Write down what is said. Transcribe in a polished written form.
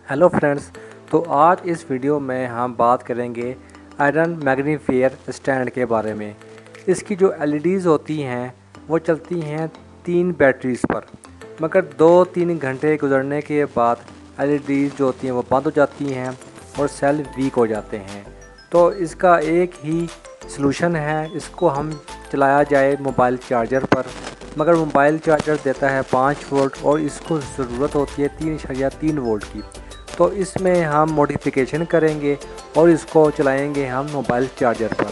Hello friends, तो आज इस वीडियो में हम बात करेंगे आयरन मैग्नीफायर स्टैंड के बारे में। इसकी जो एलईडीज़ होती हैं वो चलती हैं 3 बैटरीज़ पर, मगर 2-3 घंटे गुजरने के बाद एलईडीज़ जो होती हैं वो बंद हो जाती हैं और सेल वीक हो जाते हैं। तो इसका एक ही सलूशन है, इसको हम चलाया जाए मोबाइल चार्जर पर, मगर मोबाइल चार्जर देता है 5 वोल्ट और इसको ज़रूरत होती है 3.3 वोल्ट की। तो इसमें हम मॉडिफिकेशन करेंगे और इसको चलाएंगे हम मोबाइल चार्जर पर।